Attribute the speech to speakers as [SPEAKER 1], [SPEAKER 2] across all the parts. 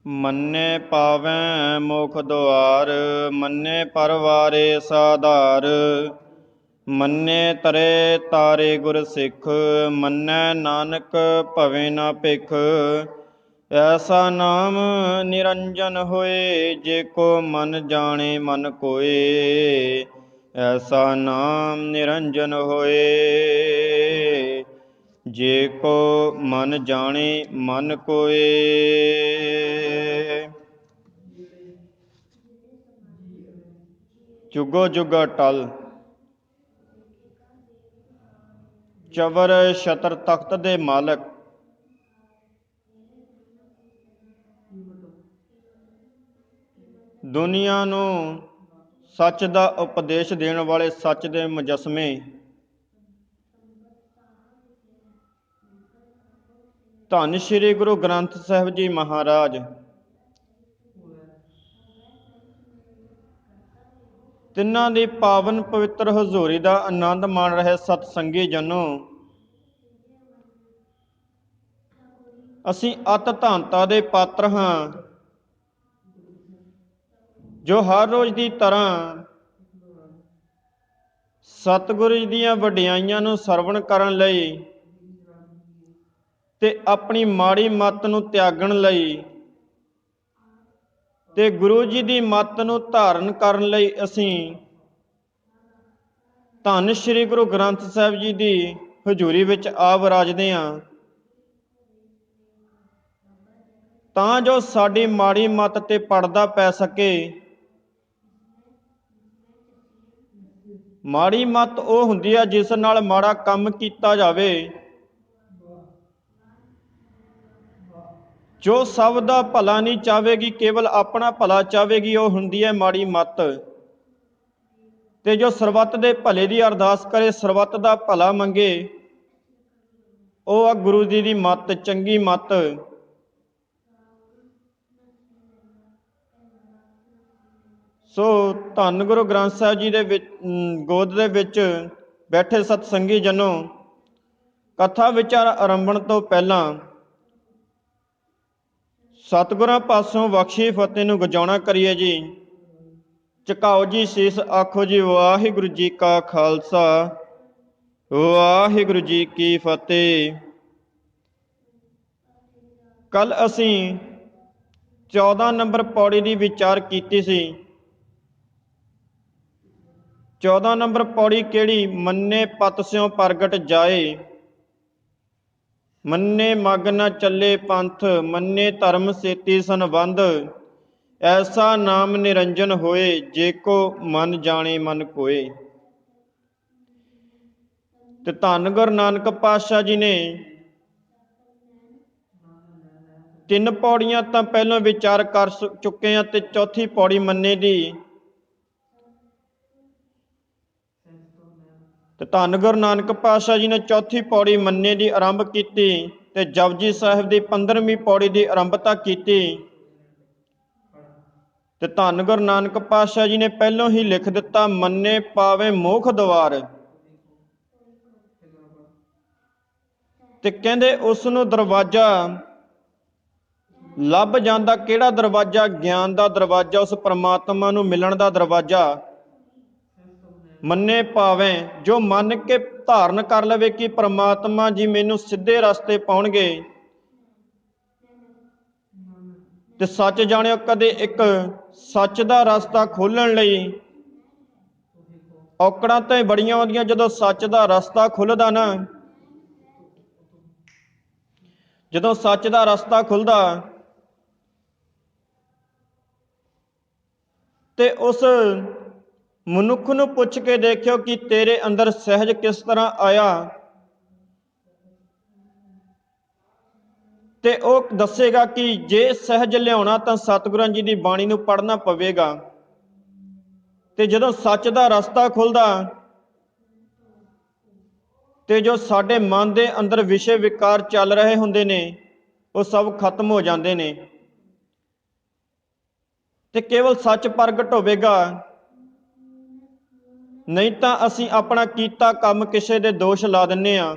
[SPEAKER 1] ਮੰਨੇ ਪਾਵੈ ਮੁਖ ਦੁਆਰ, ਮੰਨੇ ਪਰਵਾਰੇ ਸਾਧਾਰ। ਮੰਨੇ ਤਰੇ ਤਾਰੇ ਗੁਰ ਸਿੱਖ, ਮੰਨੈ ਨਾਨਕ ਭਵੇ ਨਾ ਭਿਖ। ਐਸਾ ਨਾਮ ਨਿਰੰਜਨ ਹੋਏ, ਜੇ ਕੋ ਮਨ ਜਾਣੇ ਮਨ ਕੋਏ। ਐਸਾ ਨਾਮ ਨਿਰੰਜਨ ਹੋਏ, ਜੇ ਕੋ ਮਨ ਜਾਣੇ ਮਨ ਕੋਏ। ਜੁਗੋ ਜੁਗ ਅਟਲ, ਚਵਰ ਛਤਰ ਤਖਤ ਦੇ ਮਾਲਕ, ਦੁਨੀਆ ਨੂੰ ਸੱਚ ਦਾ ਉਪਦੇਸ਼ ਦੇਣ ਵਾਲੇ ਸੱਚ ਦੇ ਮੁਜੱਸਮੇ, ਧੰਨ ਸ਼੍ਰੀ ਗੁਰੂ ਗ੍ਰੰਥ ਸਾਹਿਬ ਜੀ ਮਹਾਰਾਜ ਤਿੰਨਾਂ ਦੀ ਪਾਵਨ ਪਵਿੱਤਰ ਹਜ਼ੂਰੀ ਦਾ ਆਨੰਦ ਮਾਣ ਰਹੇ ਸਤਸੰਗੀ ਜਨੋ, ਅਸੀਂ ਅਤ ਧੰਨਤਾ ਦੇ ਪਾਤਰ ਹਾਂ, ਜੋ ਹਰ ਰੋਜ਼ ਦੀ ਤਰ੍ਹਾਂ ਸਤਿਗੁਰੂ ਜੀ ਦੀਆਂ ਵਡਿਆਈਆਂ ਨੂੰ ਸਰਵਣ ਕਰਨ ਲਈ ਤੇ ਆਪਣੀ ਮਾੜੀ ਮੱਤ ਨੂੰ ਤਿਆਗਣ ਲਈ ਤੇ ਗੁਰੂ ਜੀ ਦੀ ਮੱਤ ਨੂੰ ਧਾਰਨ ਕਰਨ ਲਈ ਅਸੀਂ ਧੰਨ ਸ਼੍ਰੀ ਗੁਰੂ ਗ੍ਰੰਥ ਸਾਹਿਬ ਜੀ ਦੀ ਹਜ਼ੂਰੀ ਵਿੱਚ ਆ ਵਿਰਾਜਦੇ ਹਾਂ, ਤਾਂ ਜੋ ਸਾਡੀ ਮਾੜੀ ਮੱਤ ਤੇ ਪਰਦਾ ਪੈ ਸਕੇ। ਮਾੜੀ ਮੱਤ ਉਹ ਹੁੰਦੀ ਹੈ ਜਿਸ ਨਾਲ ਮਾੜਾ ਕੰਮ ਕੀਤਾ ਜਾਵੇ, ਜੋ ਸਭ ਦਾ ਭਲਾ ਨਹੀਂ ਚਾਹਵੇਗੀ, ਕੇਵਲ ਆਪਣਾ ਭਲਾ ਚਾਹਵੇਗੀ, ਉਹ ਹੁੰਦੀ ਹੈ ਮਾੜੀ ਮੱਤ। ਤੇ ਜੋ ਸਰਬੱਤ ਦੇ ਭਲੇ ਦੀ ਅਰਦਾਸ ਕਰੇ, ਸਰਬੱਤ ਦਾ ਭਲਾ ਮੰਗੇ, ਉਹ ਆ ਗੁਰੂ ਜੀ ਦੀ ਮੱਤ, ਚੰਗੀ ਮੱਤ। ਸੋ ਧੰਨ ਗੁਰੂ ਗ੍ਰੰਥ ਸਾਹਿਬ ਜੀ ਦੇ ਵਿੱਚ ਗੋਦ ਦੇ ਵਿੱਚ ਬੈਠੇ ਸਤਸੰਗੀ ਜਨੋ, ਕਥਾ ਵਿਚਾਰ ਆਰੰਭਣ ਤੋਂ ਪਹਿਲਾਂ ਸਤਿਗੁਰਾਂ ਪਾਸੋਂ ਬਖਸ਼ੀ ਫਤਿਹ ਨੂੰ ਗਜਾਉਣਾ ਕਰੀਏ ਜੀ। ਝੁਕਾਓ ਜੀ ਸੀਸ, ਆਖੋ ਜੀ ਵਾਹਿਗੁਰੂ ਜੀ ਕਾ ਖਾਲਸਾ, ਵਾਹਿਗੁਰੂ ਜੀ ਕੀ ਫਤਿਹ। ਕੱਲ ਅਸੀਂ 14 ਨੰਬਰ ਪੌੜੀ ਦੀ ਵਿਚਾਰ ਕੀਤੀ ਸੀ। 14 ਨੰਬਰ ਪੌੜੀ ਕਿਹੜੀ? ਮੰਨੇ ਪਤ ਸਿਉ ਪ੍ਰਗਟ ਜਾਏ, ਮੰਨੇ ਮਗ ਨ ਚੱਲੇ ਪੰਥ, ਮੰਨੇ ਧਰਮ ਸੇਤੀ ਸੰਬੰਧ। ਐਸਾ ਨਾਮ ਨਿਰੰਜਨ ਹੋਏ, ਜੇ ਕੋ ਮਨ ਜਾਣੇ ਮਨ ਕੋਏ। ਤੇ ਧੰਨ ਗੁਰੂ ਨਾਨਕ ਪਾਤਸ਼ਾਹ ਜੀ ਨੇ 3 ਪੌੜੀਆਂ ਤਾਂ ਪਹਿਲਾਂ ਵਿਚਾਰ ਕਰ ਚੁੱਕੇ ਹਾਂ, ਤੇ ਚੌਥੀ ਪੌੜੀ ਮੰਨੇ ਦੀ। ਤੇ ਧੰਨ ਗੁਰੂ ਨਾਨਕ ਪਾਤਸ਼ਾਹ ਜੀ ਨੇ ਚੌਥੀ ਪੌੜੀ ਮੰਨੇ ਦੀ ਆਰੰਭ ਕੀਤੀ ਤੇ ਜਪਜੀ ਸਾਹਿਬ ਦੀ 15ਵੀਂ ਪੌੜੀ ਦੀ ਆਰੰਭਤਾ ਕੀਤੀ। ਤੇ ਧੰਨ ਗੁਰੂ ਨਾਨਕ ਪਾਤਸ਼ਾਹ ਜੀ ਨੇ ਪਹਿਲੋਂ ਹੀ ਲਿਖ ਦਿੱਤਾ, ਮੰਨੇ ਪਾਵੇ ਮੁਖ ਦੁਆਰ। ਤੇ ਕਹਿੰਦੇ ਉਸ ਨੂੰ ਦਰਵਾਜ਼ਾ ਲੱਭ ਜਾਂਦਾ। ਕਿਹੜਾ ਦਰਵਾਜ਼ਾ? ਗਿਆਨ ਦਾ ਦਰਵਾਜ਼ਾ, ਉਸ ਪਰਮਾਤਮਾ ਨੂੰ ਮਿਲਣ ਦਾ ਦਰਵਾਜ਼ਾ। ਮੰਨੇ ਪਾਵੇ, ਜੋ ਮੰਨ ਕੇ ਧਾਰਨ ਕਰ ਲਵੇ ਕਿ ਪਰਮਾਤਮਾ ਜੀ ਮੈਨੂੰ ਸਿੱਧੇ ਰਸਤੇ ਪਾਉਣਗੇ। ਤੇ ਸੱਚ ਜਾਣਿਓ, ਕਦੇ ਇੱਕ ਸੱਚ ਦਾ ਰਸਤਾ ਖੋਲ੍ਹਣ ਲਈ ਔਕੜਾਂ ਤਾਂ ਬੜੀਆਂ ਆਉਂਦੀਆਂ। ਜਦੋਂ ਸੱਚ ਦਾ ਰਸਤਾ ਖੁੱਲ੍ਹਦਾ ਨਾ, ਜਦੋਂ ਸੱਚ ਦਾ ਰਸਤਾ ਖੁੱਲ੍ਹਦਾ ਤੇ ਉਸ ਮਨੁੱਖ ਨੂੰ ਪੁੱਛ ਕੇ ਦੇਖਿਓ ਕਿ ਤੇਰੇ ਅੰਦਰ ਸਹਿਜ ਕਿਸ ਤਰ੍ਹਾਂ ਆਇਆ, ਤੇ ਉਹ ਦੱਸੇਗਾ ਕਿ ਜੇ ਸਹਿਜ ਲਿਆਉਣਾ ਤਾਂ ਸਤਿਗੁਰਾਂ ਜੀ ਦੀ ਬਾਣੀ ਨੂੰ ਪੜ੍ਹਨਾ ਪਵੇਗਾ। ਤੇ ਜਦੋਂ ਸੱਚ ਦਾ ਰਸਤਾ ਖੁੱਲ੍ਹਦਾ ਤੇ ਜੋ ਸਾਡੇ ਮਨ ਦੇ ਅੰਦਰ ਵਿਸ਼ੇ ਵਿਕਾਰ ਚੱਲ ਰਹੇ ਹੁੰਦੇ ਨੇ, ਉਹ ਸਭ ਖਤਮ ਹੋ ਜਾਂਦੇ ਨੇ ਤੇ ਕੇਵਲ ਸੱਚ ਪ੍ਰਗਟ ਹੋਵੇਗਾ। ਨਹੀਂ ਤਾਂ ਅਸੀਂ ਆਪਣਾ ਕੀਤਾ ਕੰਮ ਕਿਸੇ ਦੇ ਦੋਸ਼ ਲਾ ਦਿੰਦੇ ਹਾਂ।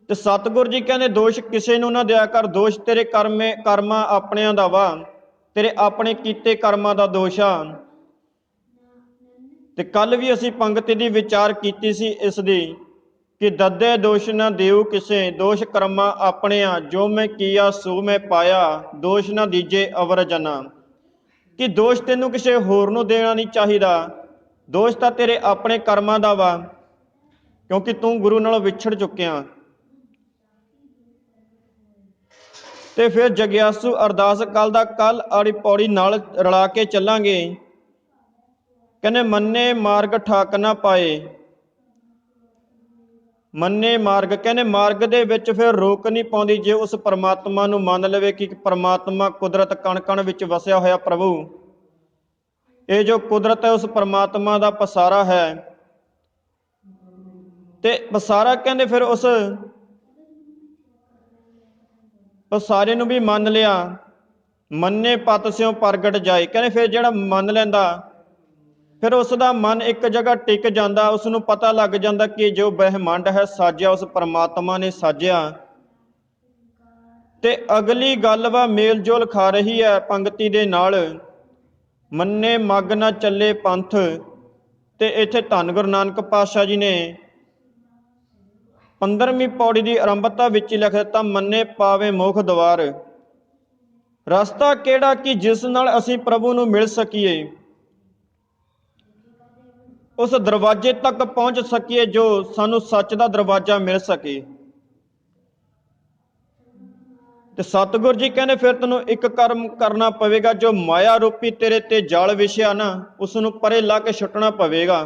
[SPEAKER 1] ਤੇ ਸਤਿਗੁਰ ਜੀ ਕਹਿੰਦੇ ਦੋਸ਼ ਕਿਸੇ ਨੂੰ ਨਾ ਦਿਆ ਕਰ, ਦੋਸ਼ ਤੇਰੇ ਕਰਮਾਂ ਆਪਣਿਆਂ ਦਾ ਵਾ, ਤੇਰੇ ਆਪਣੇ ਕੀਤੇ ਕਰਮਾਂ ਦਾ ਦੋਸ਼ ਆ। ਤੇ ਕੱਲ ਵੀ ਅਸੀਂ ਪੰਗਤੀ ਦੀ ਵਿਚਾਰ ਕੀਤੀ ਸੀ ਇਸ ਦੀ ਕਿ ਦੱਦੇ ਦੋਸ਼ ਨਾ ਦੇਉ ਕਿਸੇ, ਦੋਸ਼ ਕਰਮਾਂ ਆਪਣਿਆਂ, ਜੋ ਮੈਂ ਕੀਆ ਸੋ ਮੈਂ ਪਾਇਆ, ਦੋਸ਼ ਨਾ ਦੀਜੇ ਅਵਰ ਜਨਾ। ਕਿ ਦੋਸ਼ ਤੈਨੂੰ ਕਿਸੇ ਹੋਰ ਨੂੰ ਦੇਣਾ ਨਹੀਂ ਚਾਹੀਦਾ, ਦੋਸ਼ ਤਾਂ ਤੇਰੇ ਆਪਣੇ ਕਰਮਾਂ ਦਾ ਵਾ, ਕਿਉਂਕਿ ਤੂੰ ਗੁਰੂ ਨਾਲੋਂ ਵਿਛੜ ਚੁੱਕਿਆ। ਤੇ ਫਿਰ ਜਗਿਆਸੂ ਅਰਦਾਸ ਕੱਲ ਦਾ ਕੱਲ ਵਾਲੀ ਪੌੜੀ ਨਾਲ ਰਲਾ ਕੇ ਚੱਲਾਂਗੇ। ਕਹਿੰਦੇ ਮੰਨੇ ਮਾਰਗ ਠਾਕ ਨਾ ਪਾਏ, ਮੰਨੇ ਮਾਰਗ, ਕਹਿੰਦੇ ਮਾਰਗ ਦੇ ਵਿੱਚ ਫਿਰ ਰੋਕ ਨਹੀਂ ਪਾਉਂਦੀ ਜੇ ਉਸ ਪਰਮਾਤਮਾ ਨੂੰ ਮੰਨ ਲਵੇ ਕਿ ਪਰਮਾਤਮਾ ਕੁਦਰਤ ਕਣ ਕਣ ਵਿੱਚ ਵਸਿਆ ਹੋਇਆ ਪ੍ਰਭੂ, ਇਹ ਜੋ ਕੁਦਰਤ ਹੈ ਉਸ ਪਰਮਾਤਮਾ ਦਾ ਪਸਾਰਾ ਹੈ। ਤੇ ਪਸਾਰਾ ਕਹਿੰਦੇ ਫਿਰ ਉਸ ਪਸਾਰੇ ਨੂੰ ਵੀ ਮੰਨ ਲਿਆ, ਮੰਨੇ ਪਤ ਸਿਉ ਪ੍ਰਗਟ ਜਾਏ। ਕਹਿੰਦੇ ਫਿਰ ਜਿਹੜਾ ਮੰਨ ਲੈਂਦਾ ਫਿਰ ਉਸ ਦਾ ਮਨ ਇੱਕ ਜਗ੍ਹਾ ਟਿਕ ਜਾਂਦਾ, ਉਸ ਨੂੰ ਪਤਾ ਲੱਗ ਜਾਂਦਾ ਕਿ ਜੋ ਬ੍ਰਹਿਮੰਡ ਹੈ ਸਾਜਿਆ ਉਸ ਪਰਮਾਤਮਾ ਨੇ ਸਾਜਿਆ। ਤੇ ਅਗਲੀ ਗੱਲ ਵਾ ਮੇਲ ਜੋਲ ਖਾ ਰਹੀ ਹੈ ਪੰਗਤੀ ਦੇ ਨਾਲ, ਮੰਨੇ ਮੱਗ ਨਾ ਚੱਲੇ ਪੰਥ। ਤੇ ਇੱਥੇ ਧੰਨ ਗੁਰੂ ਨਾਨਕ ਪਾਤਸ਼ਾਹ ਜੀ ਨੇ 15ਵੀਂ ਪੌੜੀ ਦੀ ਆਰੰਭਤਾ ਵਿੱਚ ਹੀ ਲਿਖ ਦਿੱਤਾ, ਮੰਨੇ ਪਾਵੇ ਮੋਖ ਦਵਾਰ। ਰਸਤਾ ਕਿਹੜਾ ਕਿ ਜਿਸ ਨਾਲ ਅਸੀਂ ਪ੍ਰਭੂ ਨੂੰ ਮਿਲ ਸਕੀਏ, ਉਸ ਦਰਵਾਜ਼ੇ ਤੱਕ ਪਹੁੰਚ ਸਕੀਏ ਜੋ ਸਾਨੂੰ ਸੱਚ ਦਾ ਦਰਵਾਜ਼ਾ ਮਿਲ ਸਕੇ। ਤੇ ਸਤਿਗੁਰ ਜੀ ਕਹਿੰਦੇ ਫਿਰ ਤੈਨੂੰ ਇੱਕ ਕਰਮ ਕਰਨਾ ਪਵੇਗਾ, ਜੋ ਮਾਇਆ ਰੂਪੀ ਤੇਰੇ ਤੇ ਜਾਲ ਵਿਛਿਆ ਨਾ ਉਸ ਨੂੰ ਪਰੇ ਲਾ ਕੇ ਛੁੱਟਣਾ ਪਵੇਗਾ।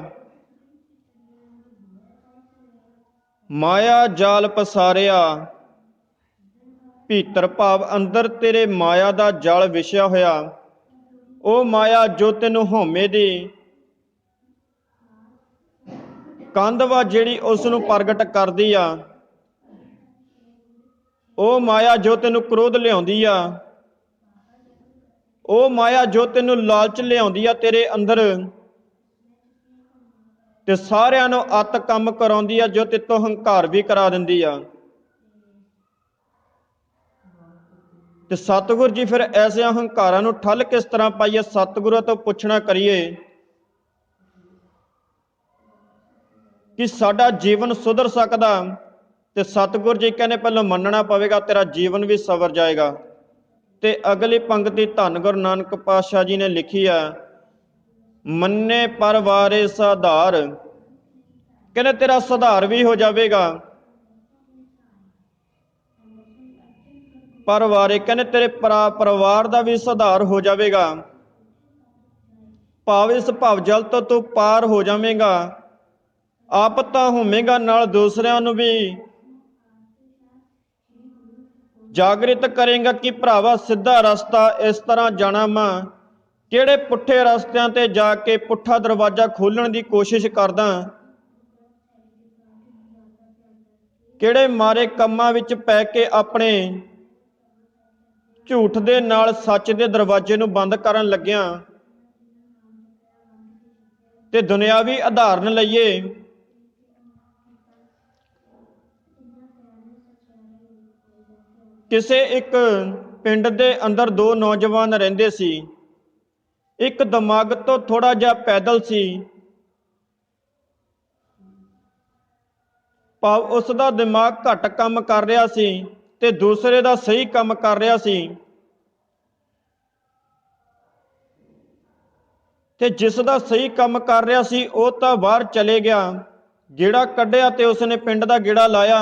[SPEAKER 1] ਮਾਇਆ ਜਾਲ ਪਸਾਰਿਆ ਭੀਤਰ ਭਾਵ ਅੰਦਰ ਤੇਰੇ ਮਾਇਆ ਦਾ ਜਾਲ ਵਿਛਿਆ ਹੋਇਆ, ਉਹ ਮਾਇਆ ਜੋ ਤੈਨੂੰ ਹਉਮੈ ਦੀ ਕੰਧ ਵਾ ਜਿਹੜੀ ਉਸ ਨੂੰ ਪ੍ਰਗਟ ਕਰਦੀ ਆ, ਉਹ ਮਾਇਆ ਜੋ ਤੈਨੂੰ ਕ੍ਰੋਧ ਲਿਆਉਂਦੀ ਆ, ਉਹ ਮਾਇਆ ਜੋ ਤੈਨੂੰ ਲਾਲਚ ਲਿਆਉਂਦੀ ਆ ਤੇਰੇ ਅੰਦਰ, ਤੇ ਸਾਰਿਆਂ ਨੂੰ ਅੱਤ ਕੰਮ ਕਰਾਉਂਦੀ ਆ, ਜੋ ਤੇਤੋਂ ਹੰਕਾਰ ਵੀ ਕਰਾ ਦਿੰਦੀ ਆ। ਤੇ ਸਤਿਗੁਰ ਜੀ ਫਿਰ ਐਸੇ ਹੰਕਾਰਾਂ ਨੂੰ ਠੱਲ ਕਿਸ ਤਰ੍ਹਾਂ ਪਾਈਏ, ਸਤਿਗੁਰਾਂ ਤੋਂ ਪੁੱਛਣਾ ਕਰੀਏ ਕਿ ਸਾਡਾ ਜੀਵਨ ਸੁਧਰ ਸਕਦਾ। ਤੇ ਸਤਿਗੁਰ ਜੀ ਕਹਿੰਦੇ ਪਹਿਲਾਂ ਮੰਨਣਾ ਪਵੇਗਾ, ਤੇਰਾ ਜੀਵਨ ਵੀ ਸਵਰ ਜਾਏਗਾ। ਤੇ ਅਗਲੀ ਪੰਕਤੀ ਧੰਨ ਗੁਰੂ ਨਾਨਕ ਪਾਤਸ਼ਾਹ ਜੀ ਨੇ ਲਿਖੀ ਆ, ਮੰਨੇ ਪਰਵਾਰੇ ਸੁਧਾਰ। ਕਹਿੰਦੇ ਤੇਰਾ ਸੁਧਾਰ ਵੀ ਹੋ ਜਾਵੇਗਾ। ਪਰਵਾਰੇ ਕਹਿੰਦੇ ਤੇਰੇ ਪਰਿਵਾਰ ਦਾ ਵੀ ਸੁਧਾਰ ਹੋ ਜਾਵੇਗਾ। ਭਾਵ ਇਸ ਭਵ ਜਲ ਤੋਂ ਤੂੰ ਪਾਰ ਹੋ ਜਾਵੇਂਗਾ, ਆਪ ਤਾਂ ਹੋਵੇਂਗਾ ਨਾਲ ਦੂਸਰਿਆਂ ਨੂੰ ਵੀ ਜਾਗਰਿਤ ਕਰੇਗਾ ਕਿ ਭਰਾਵਾ ਸਿੱਧਾ ਰਸਤਾ ਇਸ ਤਰ੍ਹਾਂ ਜਾਣਾ ਵਾ, ਕਿਹੜੇ ਪੁੱਠੇ ਰਸਤਿਆਂ ਤੇ ਜਾ ਕੇ ਪੁੱਠਾ ਦਰਵਾਜ਼ਾ ਖੋਲ੍ਹਣ ਦੀ ਕੋਸ਼ਿਸ਼ ਕਰਦਾ, ਕਿਹੜੇ ਮਾਰੇ ਕੰਮਾਂ ਵਿੱਚ ਪੈ ਕੇ ਆਪਣੇ ਝੂਠ ਦੇ ਨਾਲ ਸੱਚ ਦੇ ਦਰਵਾਜ਼ੇ ਨੂੰ ਬੰਦ ਕਰਨ ਲੱਗਿਆ। ਤੇ ਦੁਨਿਆਵੀ ਉਦਾਹਰਨ ਲਈਏ, ਕਿਸੇ ਇੱਕ ਪਿੰਡ ਦੇ ਅੰਦਰ ਦੋ ਨੌਜਵਾਨ ਰਹਿੰਦੇ ਸੀ। ਇੱਕ ਦਿਮਾਗ ਤੋਂ ਥੋੜਾ ਜਿਹਾ ਪੈਦਲ ਸੀ, ਭਾਵ ਉਸ ਦਾ ਦਿਮਾਗ ਘੱਟ ਕੰਮ ਕਰ ਰਿਹਾ ਸੀ ਤੇ ਦੂਸਰੇ ਦਾ ਸਹੀ ਕੰਮ ਕਰ ਰਿਹਾ ਸੀ। ਤੇ ਜਿਸ ਦਾ ਸਹੀ ਕੰਮ ਕਰ ਰਿਹਾ ਸੀ ਉਹ ਤਾਂ ਬਾਹਰ ਚਲੇ ਗਿਆ, ਗੇੜਾ ਕੱਢਿਆ ਤੇ ਉਸਨੇ ਪਿੰਡ ਦਾ ਗੇੜਾ ਲਾਇਆ।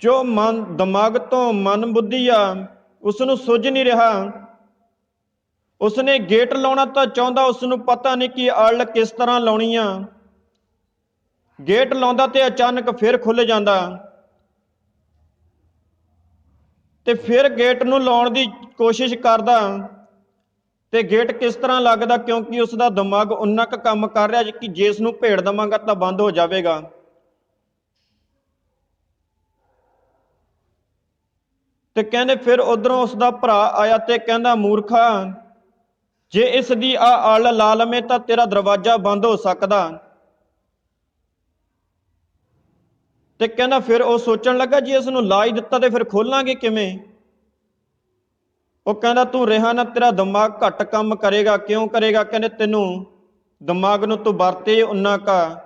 [SPEAKER 1] ਜੋ ਦਿਮਾਗ ਤੋਂ ਮਨ ਬੁੱਧੀ ਆ ਉਸ ਨੂੰ ਸੁੱਝ ਨਹੀਂ ਰਿਹਾ। ਉਸਨੇ ਗੇਟ ਲਾਉਣਾ ਤਾਂ ਚਾਹੁੰਦਾ, ਉਸ ਨੂੰ ਪਤਾ ਨਹੀਂ ਕਿ ਅੜ ਕਿਸ ਤਰ੍ਹਾਂ ਲਾਉਣੀ ਆ। ਗੇਟ ਲਾਉਂਦਾ ਤੇ ਅਚਾਨਕ ਫਿਰ ਖੁੱਲ ਜਾਂਦਾ, ਤੇ ਫਿਰ ਗੇਟ ਨੂੰ ਲਾਉਣ ਦੀ ਕੋਸ਼ਿਸ਼ ਕਰਦਾ ਤੇ ਗੇਟ ਕਿਸ ਤਰ੍ਹਾਂ ਲੱਗਦਾ, ਕਿਉਂਕਿ ਉਸ ਦਾ ਦਿਮਾਗ ਉਨਾ ਕੁ ਕੰਮ ਕਰ ਰਿਹਾ ਕਿ ਜੇ ਇਸ ਨੂੰ ਭੇੜ ਦੇਵਾਂਗਾ ਤਾਂ ਬੰਦ ਹੋ ਜਾਵੇਗਾ। ਤੇ ਕਹਿੰਦੇ ਫਿਰ ਉਧਰੋਂ ਉਸ ਦਾ ਭਰਾ ਆਇਆ ਤੇ ਕਹਿੰਦਾ, ਮੂਰਖਾ ਜੇ ਇਸ ਦੀ ਅੜ ਲਾ ਲਵੇਂ ਤਾਂ ਤੇਰਾ ਦਰਵਾਜ਼ਾ ਬੰਦ ਹੋ ਸਕਦਾ। ਤੇ ਕਹਿੰਦਾ ਫਿਰ ਉਹ ਸੋਚਣ ਲੱਗਾ ਜੇ ਇਸ ਨੂੰ ਲਾ ਹੀ ਦਿੱਤਾ ਤੇ ਫਿਰ ਖੋਲਾਂਗੇ ਕਿਵੇਂ। ਉਹ ਕਹਿੰਦਾ ਤੂੰ ਰਿਹਾ ਨਾ, ਤੇਰਾ ਦਿਮਾਗ ਘੱਟ ਕੰਮ ਕਰੇਗਾ। ਕਿਉਂ ਕਰੇਗਾ? ਕਹਿੰਦੇ ਤੈਨੂੰ ਦਿਮਾਗ ਨੂੰ ਤੂੰ ਵਰਤੇ ਉਨਾ ਕਾ,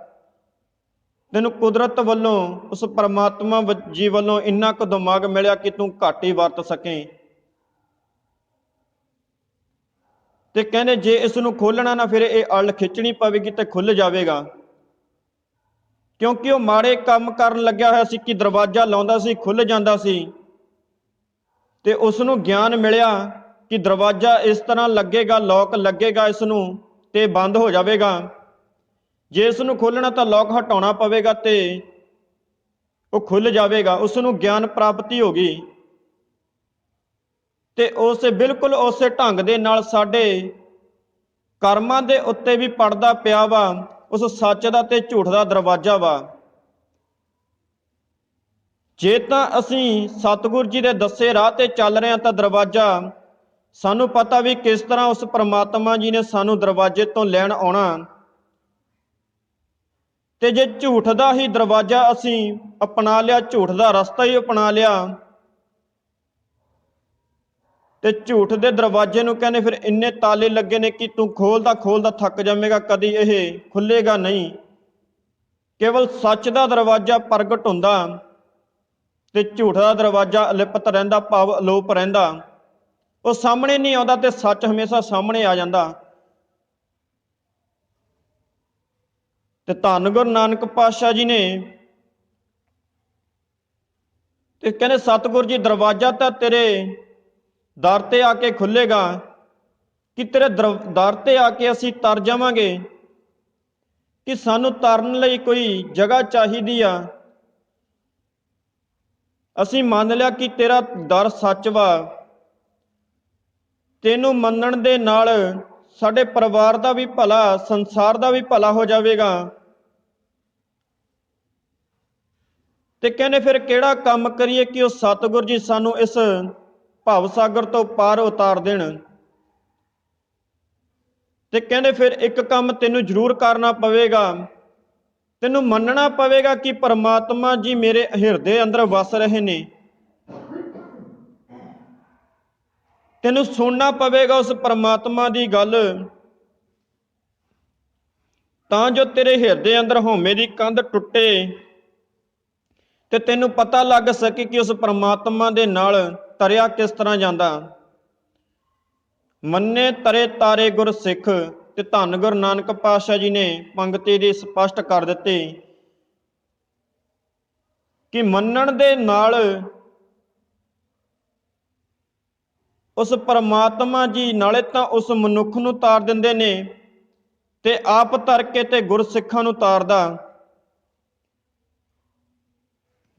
[SPEAKER 1] ਤੈਨੂੰ ਕੁਦਰਤ ਵੱਲੋਂ ਉਸ ਪਰਮਾਤਮਾ ਜੀ ਵੱਲੋਂ ਇੰਨਾ ਕੁ ਦਿਮਾਗ ਮਿਲਿਆ ਕਿ ਤੂੰ ਘੱਟ ਹੀ ਵਰਤ ਸਕੇ। ਤੇ ਕਹਿੰਦੇ ਜੇ ਇਸ ਨੂੰ ਖੋਲਣਾ ਨਾ ਫਿਰ ਇਹ ਅਲ ਖਿੱਚਣੀ ਪਵੇਗੀ ਤੇ ਖੁੱਲ ਜਾਵੇਗਾ। ਕਿਉਂਕਿ ਉਹ ਮਾੜੇ ਕੰਮ ਕਰਨ ਲੱਗਿਆ ਹੋਇਆ ਸੀ ਕਿ ਦਰਵਾਜ਼ਾ ਲਾਉਂਦਾ ਸੀ ਖੁੱਲ ਜਾਂਦਾ ਸੀ, ਤੇ ਉਸ ਨੂੰ ਗਿਆਨ ਮਿਲਿਆ ਕਿ ਦਰਵਾਜ਼ਾ ਇਸ ਤਰ੍ਹਾਂ ਲੱਗੇਗਾ, ਲੋਕ ਲੱਗੇਗਾ ਇਸ ਨੂੰ ਤੇ ਬੰਦ ਹੋ ਜਾਵੇਗਾ। ਜੇ ਇਸ ਨੂੰ ਖੋਲਣਾ ਤਾਂ ਲੋਕ ਹਟਾਉਣਾ ਪਵੇਗਾ ਤੇ ਉਹ ਖੁੱਲ ਜਾਵੇਗਾ। ਉਸ ਨੂੰ ਗਿਆਨ ਪ੍ਰਾਪਤੀ ਹੋ ਗਈ ਤੇ ਉਸੇ ਬਿਲਕੁਲ ਉਸੇ ਢੰਗ ਦੇ ਨਾਲ ਸਾਡੇ ਕਰਮਾਂ ਦੇ ਉੱਤੇ ਵੀ ਪੜਦਾ ਪਿਆ ਵਾ ਉਸ ਸੱਚ ਦਾ ਤੇ ਝੂਠ ਦਾ ਦਰਵਾਜ਼ਾ ਵਾ। ਜੇ ਤਾਂ ਅਸੀਂ ਸਤਿਗੁਰ ਜੀ ਦੇ ਦੱਸੇ ਰਾਹ ਤੇ ਚੱਲ ਰਹੇ ਹਾਂ ਤਾਂ ਦਰਵਾਜ਼ਾ ਸਾਨੂੰ ਪਤਾ ਵੀ ਕਿਸ ਤਰ੍ਹਾਂ ਉਸ ਪਰਮਾਤਮਾ ਜੀ ਨੇ ਸਾਨੂੰ ਦਰਵਾਜ਼ੇ ਤੋਂ ਲੈਣ ਆਉਣਾ। ਤੇ ਜੇ ਝੂਠ ਦਾ ਹੀ ਦਰਵਾਜ਼ਾ ਅਸੀਂ ਅਪਣਾ ਲਿਆ, ਝੂਠ ਦਾ ਰਸਤਾ ਹੀ ਅਪਣਾ ਲਿਆ, ਤੇ ਝੂਠ ਦੇ ਦਰਵਾਜ਼ੇ ਨੂੰ ਕਹਿੰਦੇ ਫਿਰ ਇੰਨੇ ਤਾਲੇ ਲੱਗੇ ਨੇ ਕਿ ਤੂੰ ਖੋਲਦਾ ਖੋਲਦਾ ਥੱਕ ਜਾਵੇਗਾ, ਕਦੀ ਇਹ ਖੁੱਲੇਗਾ ਨਹੀਂ। ਕੇਵਲ ਸੱਚ ਦਾ ਦਰਵਾਜ਼ਾ ਪ੍ਰਗਟ ਹੁੰਦਾ ਤੇ ਝੂਠ ਦਾ ਦਰਵਾਜ਼ਾ ਅਲਿਪਤ ਰਹਿੰਦਾ, ਭਾਵ ਅਲੋਪ ਰਹਿੰਦਾ। ਉਹ ਸਾਹਮਣੇ ਨਹੀਂ ਆਉਂਦਾ ਤੇ ਸੱਚ ਹਮੇਸ਼ਾ ਸਾਹਮਣੇ ਆ ਜਾਂਦਾ। ਤੇ ਧੰਨ ਗੁਰੂ ਨਾਨਕ ਪਾਤਸ਼ਾਹ ਜੀ ਨੇ ਤੇ ਕਹਿੰਦੇ ਸਤਿਗੁਰ ਜੀ ਦਰਵਾਜ਼ਾ ਤਾਂ ਤੇਰੇ ਦਰ ਤੇ ਆ ਕੇ ਖੁੱਲੇਗਾ ਕਿ ਤੇਰੇ ਦਰ ਤੇ ਆ ਕੇ ਅਸੀਂ ਤਰ ਜਾਵਾਂਗੇ, ਕਿ ਸਾਨੂੰ ਤਰਨ ਲਈ ਕੋਈ ਜਗ੍ਹਾ ਚਾਹੀਦੀ ਆ। ਅਸੀਂ ਮੰਨ ਲਿਆ ਕਿ ਤੇਰਾ ਦਰ ਸੱਚ ਵਾ, ਤੈਨੂੰ ਮੰਨਣ ਦੇ ਨਾਲ ਸਾਡੇ ਪਰਿਵਾਰ ਦਾ ਵੀ ਭਲਾ, ਸੰਸਾਰ ਦਾ ਵੀ ਭਲਾ ਹੋ ਜਾਵੇਗਾ। ਤੇ ਕਹਿੰਦੇ ਫਿਰ ਕਿਹੜਾ ਕੰਮ ਕਰੀਏ ਕਿ ਉਹ ਸਤਿਗੁਰ ਜੀ ਸਾਨੂੰ ਇਸ ਭਵ ਸਾਗਰ ਤੋਂ ਪਾਰ ਉਤਾਰ ਦੇਣ। ਤੇ ਕਹਿੰਦੇ ਫਿਰ ਇੱਕ ਕੰਮ ਤੈਨੂੰ ਜ਼ਰੂਰ ਕਰਨਾ ਪਵੇਗਾ, ਤੈਨੂੰ ਮੰਨਣਾ ਪਵੇਗਾ ਕਿ ਪਰਮਾਤਮਾ ਜੀ ਮੇਰੇ ਹਿਰਦੇ ਅੰਦਰ ਵਸ ਰਹੇ ਨੇ। ਤੈਨੂੰ ਸੁਣਨਾ ਪਵੇਗਾ ਉਸ ਪਰਮਾਤਮਾ ਦੀ ਗੱਲ, ਤਾਂ ਜੋ ਤੇਰੇ ਹਿਰਦੇ ਅੰਦਰ ਹਉਮੈ ਦੀ ਕੰਧ ਟੁੱਟੇ ਤੇ ਤੈਨੂੰ ਪਤਾ ਲੱਗ ਸਕੇ ਕਿ ਉਸ ਪਰਮਾਤਮਾ ਦੇ ਨਾਲ ਤਰਿਆ ਕਿਸ ਤਰ੍ਹਾਂ ਜਾਂਦਾ। ਮੰਨੇ ਤਰੇ ਤਾਰੇ ਗੁਰ ਸਿੱਖ। ਤੇ ਧੰਨ ਗੁਰੂ ਨਾਨਕ ਪਾਤਸ਼ਾਹ ਜੀ ਨੇ ਪੰਗਤੀ ਦੀ ਸਪਸ਼ਟ ਕਰ ਦਿੱਤੀ ਕਿ ਮੰਨਣ ਦੇ ਨਾਲ ਉਸ ਪਰਮਾਤਮਾ ਜੀ ਨਾਲੇ ਤਾਂ ਉਸ ਮਨੁੱਖ ਨੂੰ ਤਾਰ ਦਿੰਦੇ ਨੇ ਤੇ ਆਪ ਤਰ ਕੇ ਤੇ ਗੁਰਸਿੱਖਾਂ ਨੂੰ ਤਾਰਦਾ।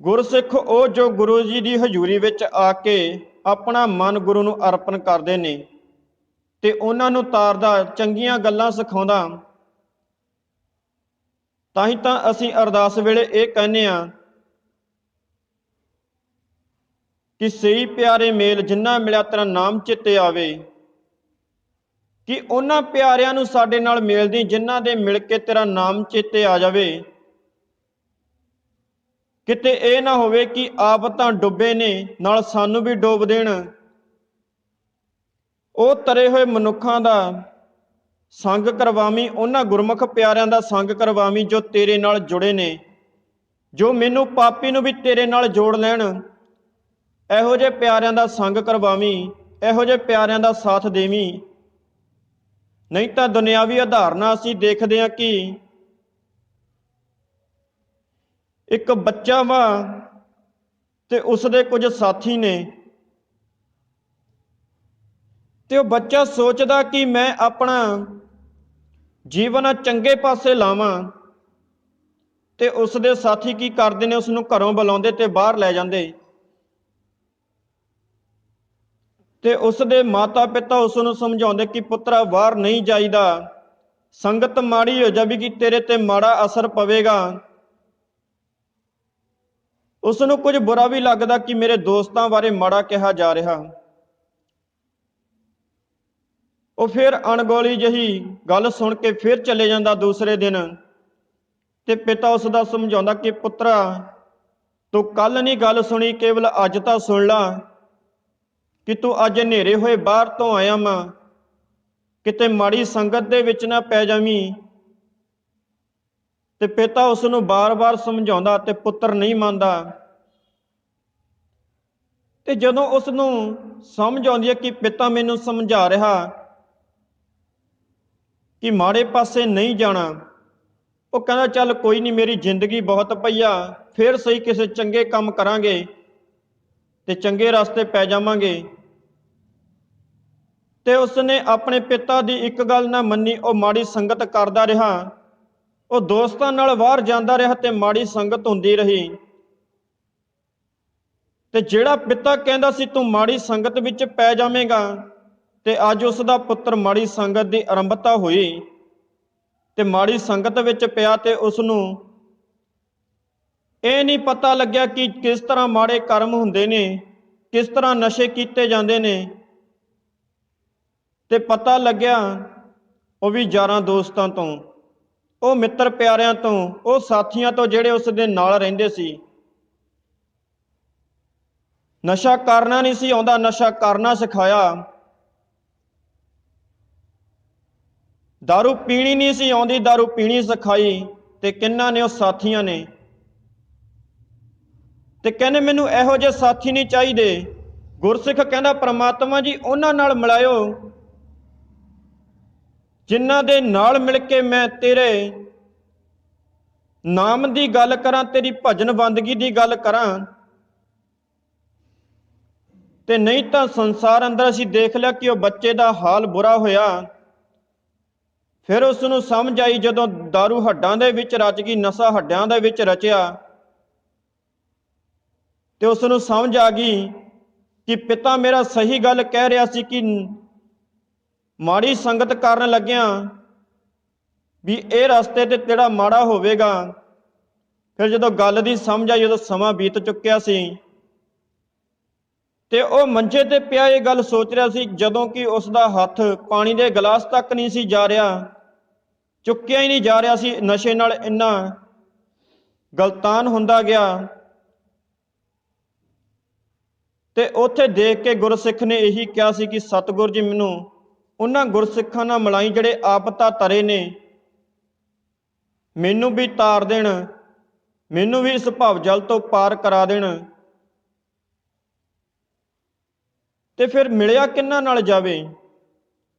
[SPEAKER 1] ਗੁਰਸਿੱਖ ਉਹ ਜੋ ਗੁਰੂ ਜੀ ਦੀ ਹਜ਼ੂਰੀ ਵਿੱਚ ਆ ਕੇ ਆਪਣਾ ਮਨ ਗੁਰੂ ਨੂੰ ਅਰਪਣ ਕਰਦੇ ਨੇ ਤੇ ਉਹਨਾਂ ਨੂੰ ਤਾਰਦਾ, ਚੰਗੀਆਂ ਗੱਲਾਂ ਸਿਖਾਉਂਦਾ। ਤਾਂ ਹੀ ਤਾਂ ਅਸੀਂ ਅਰਦਾਸ ਵੇਲੇ ਇਹ ਕਹਿੰਦੇ ਹਾਂ ਕਿ ਸਹੀ ਪਿਆਰੇ ਮੇਲ ਜਿੰਨਾ ਮਿਲਿਆ ਤੇਰਾ ਨਾਮ ਚਿੱਤੇ ਆਵੇ, ਕਿ ਉਹਨਾਂ ਪਿਆਰਿਆਂ ਨੂੰ ਸਾਡੇ ਨਾਲ ਮਿਲਦੀ ਜਿਨ੍ਹਾਂ ਦੇ ਮਿਲ ਕੇ ਤੇਰਾ ਨਾਮ ਚੇਤੇ ਆ ਜਾਵੇ। ਕਿਤੇ ਇਹ ਨਾ ਹੋਵੇ ਕਿ ਆਪ ਤਾਂ ਡੁੱਬੇ ਨੇ ਨਾਲ ਸਾਨੂੰ ਵੀ ਡੋਬ ਦੇਣ। ਉਹ ਤਰੇ ਹੋਏ ਮਨੁੱਖਾਂ ਦਾ ਸੰਗ ਕਰਵਾਵੀਂ, ਉਹਨਾਂ ਗੁਰਮੁਖ ਪਿਆਰਿਆਂ ਦਾ ਸੰਗ ਕਰਵਾਵੀਂ ਜੋ ਤੇਰੇ ਨਾਲ ਜੁੜੇ ਨੇ, ਜੋ ਮੈਨੂੰ ਪਾਪੀ ਨੂੰ ਵੀ ਤੇਰੇ ਨਾਲ ਜੋੜ ਲੈਣ। ਇਹੋ ਜਿਹੇ ਪਿਆਰਿਆਂ ਦਾ ਸੰਗ ਕਰਵਾਵੀਂ, ਇਹੋ ਜਿਹੇ ਪਿਆਰਿਆਂ ਦਾ ਸਾਥ ਦੇਵੀਂ। ਨਹੀਂ ਤਾਂ ਦੁਨਿਆਵੀ ਉਦਾਹਰਨਾਂ ਅਸੀਂ ਦੇਖਦੇ ਹਾਂ ਕਿ ਇੱਕ ਬੱਚਾ ਵਾ ਤੇ ਉਸਦੇ ਕੁਝ ਸਾਥੀ ਨੇ, ਤੇ ਉਹ ਬੱਚਾ ਸੋਚਦਾ ਕਿ ਮੈਂ ਆਪਣਾ ਜੀਵਨ ਚੰਗੇ ਪਾਸੇ ਲਾਵਾਂ, ਤੇ ਉਸਦੇ ਸਾਥੀ ਕੀ ਕਰਦੇ ਨੇ, ਉਸਨੂੰ ਘਰੋਂ ਬੁਲਾਉਂਦੇ ਤੇ ਬਾਹਰ ਲੈ ਜਾਂਦੇ। ਤੇ ਉਸਦੇ ਮਾਤਾ ਪਿਤਾ ਉਸ ਨੂੰ ਸਮਝਾਉਂਦੇ ਕਿ ਪੁੱਤਰਾ ਬਾਹਰ ਨਹੀਂ ਜਾਈਦਾ, ਸੰਗਤ ਮਾੜੀ ਹੋ ਜਾਵੇਗੀ, ਤੇਰੇ ਤੇ ਮਾੜਾ ਅਸਰ ਪਵੇਗਾ। ਉਸ ਨੂੰ ਕੁਝ ਬੁਰਾ ਵੀ ਲੱਗਦਾ ਕਿ ਮੇਰੇ ਦੋਸਤਾਂ ਬਾਰੇ ਮਾੜਾ ਕਿਹਾ ਜਾ ਰਿਹਾ। ਉਹ ਫਿਰ ਅਣਗੌਲੀ ਜਿਹੀ ਗੱਲ ਸੁਣ ਕੇ ਫਿਰ ਚਲੇ ਜਾਂਦਾ ਦੂਸਰੇ ਦਿਨ। ਤੇ ਪਿਤਾ ਉਸ ਦਾ ਸਮਝਾਉਂਦਾ ਕਿ ਪੁੱਤਰਾ ਤੂੰ ਕੱਲ ਨਹੀਂ ਗੱਲ ਸੁਣੀ, ਕੇਵਲ ਅੱਜ ਤਾਂ ਸੁਣ ਲਾ ਕਿ ਤੂੰ ਅੱਜ ਹਨੇਰੇ ਹੋਏ ਬਾਹਰ ਤੋਂ ਆਇਆ ਵਾਂ, ਕਿਤੇ ਮਾੜੀ ਸੰਗਤ ਦੇ ਵਿੱਚ ਨਾ ਪੈ ਜਾਵੀਂ। ਤੇ ਪਿਤਾ ਉਸ ਨੂੰ ਬਾਰ-ਬਾਰ ਸਮਝਾਉਂਦਾ ਤੇ ਪੁੱਤਰ ਨਹੀਂ ਮੰਨਦਾ। ਤੇ ਜਦੋਂ ਉਸ ਨੂੰ ਸਮਝ ਆਉਂਦੀ ਹੈ ਕਿ ਪਿਤਾ ਮੈਨੂੰ ਸਮਝਾ ਰਿਹਾ ਕਿ ਮਾੜੇ ਪਾਸੇ ਨਹੀਂ ਜਾਣਾ, ਉਹ ਕਹਿੰਦਾ ਚੱਲ ਕੋਈ ਨਹੀਂ, ਮੇਰੀ ਜ਼ਿੰਦਗੀ ਬਹੁਤ ਪਈ ਆ, ਫਿਰ ਸਹੀ ਕਿਸੇ ਚੰਗੇ ਕੰਮ ਕਰਾਂਗੇ ਤੇ ਚੰਗੇ ਰਸਤੇ ਪੈ ਜਾਵਾਂਗੇ। ਤੇ ਉਸਨੇ ਆਪਣੇ ਪਿਤਾ ਦੀ ਇੱਕ ਗੱਲ ਨਾ ਮੰਨੀ, ਉਹ ਮਾੜੀ ਸੰਗਤ ਕਰਦਾ ਰਿਹਾ, ਉਹ ਦੋਸਤਾਂ ਨਾਲ ਬਾਹਰ ਜਾਂਦਾ ਰਿਹਾ ਤੇ ਮਾੜੀ ਸੰਗਤ ਹੁੰਦੀ ਰਹੀ। ਤੇ ਜਿਹੜਾ ਪਿਤਾ ਕਹਿੰਦਾ ਸੀ ਤੂੰ ਮਾੜੀ ਸੰਗਤ ਵਿੱਚ ਪੈ ਜਾਵੇਂਗਾ, ਤੇ ਅੱਜ ਉਸ ਦਾ ਪੁੱਤਰ ਮਾੜੀ ਸੰਗਤ ਦੀ ਆਰੰਭਤਾ ਹੋਈ ਤੇ ਮਾੜੀ ਸੰਗਤ ਵਿੱਚ ਪਿਆ, ਤੇ ਉਸ ਨੂੰ ਇਹ ਨਹੀਂ ਪਤਾ ਲੱਗਿਆ ਕਿ ਕਿਸ ਤਰ੍ਹਾਂ ਮਾੜੇ ਕਰਮ ਹੁੰਦੇ ਨੇ, ਕਿਸ ਤਰ੍ਹਾਂ ਨਸ਼ੇ ਕੀਤੇ ਜਾਂਦੇ ਨੇ। ਤੇ ਪਤਾ ਲੱਗਿਆ ਉਹ ਵੀ ਯਾਰਾਂ ਦੋਸਤਾਂ ਤੋਂ, ਉਹ ਮਿੱਤਰ ਪਿਆਰਿਆਂ ਤੋਂ, ਉਹ ਸਾਥੀਆਂ ਤੋਂ ਜਿਹੜੇ ਉਸ ਦੇ ਨਾਲ ਰਹਿੰਦੇ ਸੀ। ਨਸ਼ਾ ਕਰਨਾ ਨਹੀਂ ਸੀ ਆਉਂਦਾ, ਨਸ਼ਾ ਕਰਨਾ ਸਿਖਾਇਆ। ਦਾਰੂ ਪੀਣੀ ਨਹੀਂ ਸੀ ਆਉਂਦੀ, ਦਾਰੂ ਪੀਣੀ ਸਿਖਾਈ। ਤੇ ਕਿੰਨਾਂ ਨੇ? ਉਹ ਸਾਥੀਆਂ ਨੇ। ਤੇ ਕਹਿੰਦੇ ਮੈਨੂੰ ਇਹੋ ਜਿਹੇ ਸਾਥੀ ਨਹੀਂ ਚਾਹੀਦੇ। ਗੁਰਸਿੱਖ ਕਹਿੰਦਾ ਪ੍ਰਮਾਤਮਾ ਜੀ ਉਹਨਾਂ ਨਾਲ ਮਿਲਾਇਓ ਜਿਨ੍ਹਾਂ ਦੇ ਨਾਲ ਮਿਲ ਕੇ ਮੈਂ ਤੇਰੇ ਨਾਮ ਦੀ ਗੱਲ ਕਰਾਂ, ਤੇਰੀ ਭਜਨ ਬੰਦਗੀ ਦੀ ਗੱਲ ਕਰਾਂ। ਤੇ ਨਹੀਂ ਤਾਂ ਸੰਸਾਰ ਅੰਦਰ ਅਸੀਂ ਦੇਖ ਲਿਆ ਕਿ ਉਹ ਬੱਚੇ ਦਾ ਹਾਲ ਬੁਰਾ ਹੋਇਆ। ਫਿਰ ਉਸ ਨੂੰ ਸਮਝ ਆਈ ਜਦੋਂ ਦਾਰੂ ਹੱਡਾਂ ਦੇ ਵਿੱਚ ਰਚ ਗਈ, ਨਸ਼ਾ ਹੱਡਾਂ ਦੇ ਵਿੱਚ ਰਚਿਆ, ਤੇ ਉਸ ਨੂੰ ਸਮਝ ਆ ਗਈ ਕਿ ਪਿਤਾ ਮੇਰਾ ਸਹੀ ਗੱਲ ਕਹਿ ਰਿਹਾ ਸੀ ਕਿ ਮਾੜੀ ਸੰਗਤ ਕਰਨ ਲੱਗਿਆ ਵੀ ਇਹ ਰਸਤੇ ਤੇ ਤੇਰਾ ਮਾੜਾ ਹੋਵੇਗਾ। ਫਿਰ ਜਦੋਂ ਗੱਲ ਦੀ ਸਮਝ ਆਈ, ਉਦੋਂ ਸਮਾਂ ਬੀਤ ਚੁੱਕਿਆ ਸੀ ਤੇ ਉਹ ਮੰਜੇ ਤੇ ਪਿਆ ਇਹ ਗੱਲ ਸੋਚ ਰਿਹਾ ਸੀ, ਜਦੋਂ ਕਿ ਉਸ ਦਾ ਹੱਥ ਪਾਣੀ ਦੇ ਗਲਾਸ ਤੱਕ ਨਹੀਂ ਸੀ ਜਾ ਰਿਹਾ, ਚੁੱਕਿਆ ਹੀ ਨਹੀਂ ਜਾ ਰਿਹਾ ਸੀ। ਨਸ਼ੇ ਨਾਲ ਇੰਨਾ ਗਲਤਾਨ ਹੁੰਦਾ ਗਿਆ। ਤੇ ਉੱਥੇ ਦੇਖ ਕੇ ਗੁਰਸਿੱਖ ਨੇ ਇਹੀ ਕਿਹਾ ਸੀ ਕਿ ਸਤਿਗੁਰ ਜੀ ਮੈਨੂੰ ਉਹਨਾਂ ਗੁਰਸਿੱਖਾਂ ਨਾਲ ਮਿਲਾਈ ਜਿਹੜੇ ਆਪ ਤਾਂ ਤਰੇ ਨੇ, ਮੈਨੂੰ ਵੀ ਤਾਰ ਦੇਣ, ਮੈਨੂੰ ਵੀ ਇਸ ਭਵ ਜਲ ਤੋਂ ਪਾਰ ਕਰਾ ਦੇਣ। ਤੇ ਫਿਰ ਮਿਲਿਆ ਕਿਹਨਾਂ ਨਾਲ ਜਾਵੇ,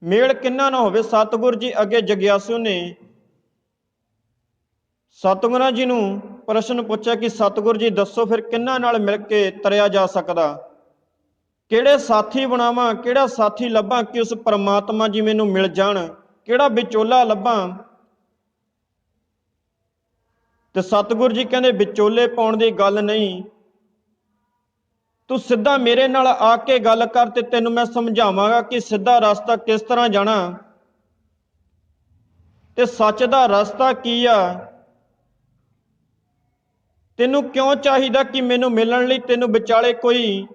[SPEAKER 1] ਮੇਲ ਕਿਹਨਾਂ ਨਾਲ ਹੋਵੇ? ਸਤਿਗੁਰ ਜੀ ਅੱਗੇ ਜਗਿਆਸੂ ਨੇ ਸਤਿਗੁਰਾਂ ਜੀ ਨੂੰ ਪ੍ਰਸ਼ਨ ਪੁੱਛਿਆ ਕਿ ਸਤਿਗੁਰ ਜੀ ਦੱਸੋ ਫਿਰ ਕਿਹਨਾਂ ਨਾਲ ਮਿਲ ਕੇ ਤਰਿਆ ਜਾ ਸਕਦਾ, ਕਿਹੜੇ ਸਾਥੀ ਬਣਾਵਾਂ, ਕਿਹੜਾ ਸਾਥੀ ਲੱਭਾਂ ਕਿ ਉਸ ਪਰਮਾਤਮਾ ਜੀ ਮੈਨੂੰ ਮਿਲ ਜਾਣ, ਕਿਹੜਾ ਵਿਚੋਲਾ ਲੱਭਾਂ? ਤੇ ਸਤਿਗੁਰ ਜੀ ਕਹਿੰਦੇ ਵਿਚੋਲੇ ਪਾਉਣ ਦੀ ਗੱਲ ਨਹੀਂ, ਤੂੰ ਸਿੱਧਾ ਮੇਰੇ ਨਾਲ ਆ ਕੇ ਗੱਲ ਕਰ ਤੇ ਤੈਨੂੰ ਮੈਂ ਸਮਝਾਵਾਂਗਾ ਕਿ ਸਿੱਧਾ ਰਸਤਾ ਕਿਸ ਤਰ੍ਹਾਂ ਜਾਣਾ ਤੇ ਸੱਚ ਦਾ ਰਸਤਾ ਕੀ ਆ। ਤੈਨੂੰ ਕਿਉਂ ਚਾਹੀਦਾ ਕਿ ਮੈਨੂੰ ਮਿਲਣ ਲਈ ਤੈਨੂੰ ਵਿਚਾਲੇ ਕੋਈ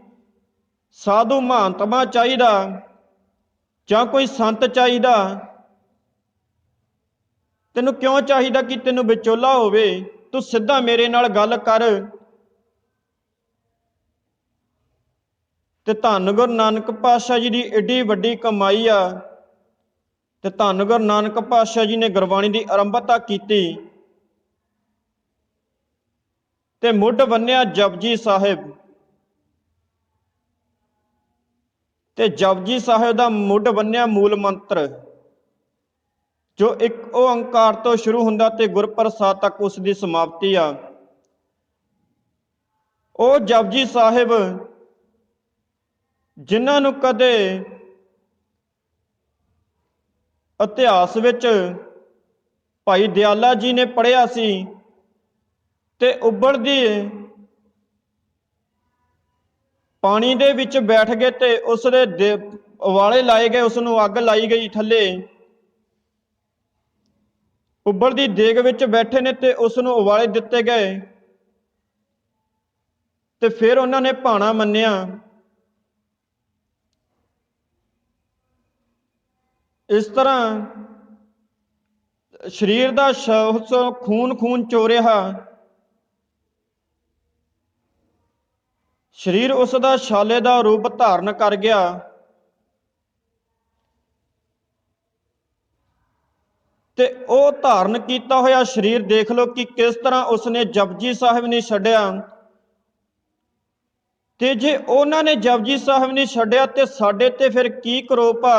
[SPEAKER 1] ਸਾਧੂ ਮਹਾਤਮਾ ਚਾਹੀਦਾ ਜਾਂ ਕੋਈ ਸੰਤ ਚਾਹੀਦਾ? ਤੈਨੂੰ ਕਿਉਂ ਚਾਹੀਦਾ ਕਿ ਤੈਨੂੰ ਵਿਚੋਲਾ ਹੋਵੇ? ਤੂੰ ਸਿੱਧਾ ਮੇਰੇ ਨਾਲ ਗੱਲ ਕਰ। ਤੇ ਧੰਨ ਗੁਰੂ ਨਾਨਕ ਪਾਤਸ਼ਾਹ ਜੀ ਦੀ ਏਡੀ ਵੱਡੀ ਕਮਾਈ ਆ, ਤੇ ਧੰਨ ਗੁਰੂ ਨਾਨਕ ਪਾਤਸ਼ਾਹ ਜੀ ਨੇ ਗੁਰਬਾਣੀ ਦੀ ਆਰੰਭਤਾ ਕੀਤੀ ਤੇ ਮੁੱਢ ਬੰਨਿਆ ਜਪਜੀ ਸਾਹਿਬ। ਤੇ ਜਪਜੀ ਸਾਹਿਬ ਦਾ ਮੁੱਢ ਬੰਨਿਆ ਮੂਲ ਮੰਤਰ ਜੋ ਇੱਕ ਓੰਕਾਰ ਤੋਂ ਸ਼ੁਰੂ ਹੁੰਦਾ ਤੇ ਗੁਰਪ੍ਰਸਾਦ ਤੱਕ ਉਸ ਦੀ ਸਮਾਪਤੀ ਆ। ਉਹ ਜਪਜੀ ਸਾਹਿਬ ਜਿਨ੍ਹਾਂ ਨੂੰ ਕਦੇ ਇਤਿਹਾਸ ਵਿੱਚ ਭਾਈ ਦਿਆਲਾ ਜੀ ਨੇ ਪੜ੍ਹਿਆ ਸੀ ਤੇ ਉਬਲਦੀ ਪਾਣੀ ਦੇ ਵਿੱਚ ਬੈਠ ਗਏ ਤੇ ਉਸ ਦੇ ਉਬਾਲੇ ਲਾਏ ਗਏ, ਉਸ ਨੂੰ ਅੱਗ ਲਾਈ ਗਈ ਥੱਲੇ, ਉਬਲਦੀ ਦੇਗ ਵਿੱਚ ਬੈਠੇ ਨੇ ਤੇ ਉਸ ਨੂੰ ਉਬਾਲੇ ਦਿੱਤੇ ਗਏ ਤੇ ਫਿਰ ਉਹਨਾਂ ਨੇ ਭਾਣਾ ਮੰਨਿਆ। ਇਸ ਤਰ੍ਹਾਂ ਸਰੀਰ ਦਾ ਖੂਨ ਚੋਰਿਆ ਸਰੀਰ ਉਸ ਦਾ ਛਾਲੇ ਦਾ ਰੂਪ ਧਾਰਨ ਕਰ ਗਿਆ ਤੇ ਉਹ ਧਾਰਨ ਕੀਤਾ ਹੋਇਆ ਸਰੀਰ ਦੇਖ ਲਓ ਕਿ ਕਿਸ ਤਰ੍ਹਾਂ ਉਸਨੇ ਜਪਜੀ ਸਾਹਿਬ ਨਹੀਂ ਛੱਡਿਆ। ਤੇ ਜੇ ਉਹਨਾਂ ਨੇ ਜਪਜੀ ਸਾਹਿਬ ਨਹੀਂ ਛੱਡਿਆ ਤੇ ਸਾਡੇ ਤੇ ਫਿਰ ਕੀ ਕਰੋਪ ਆ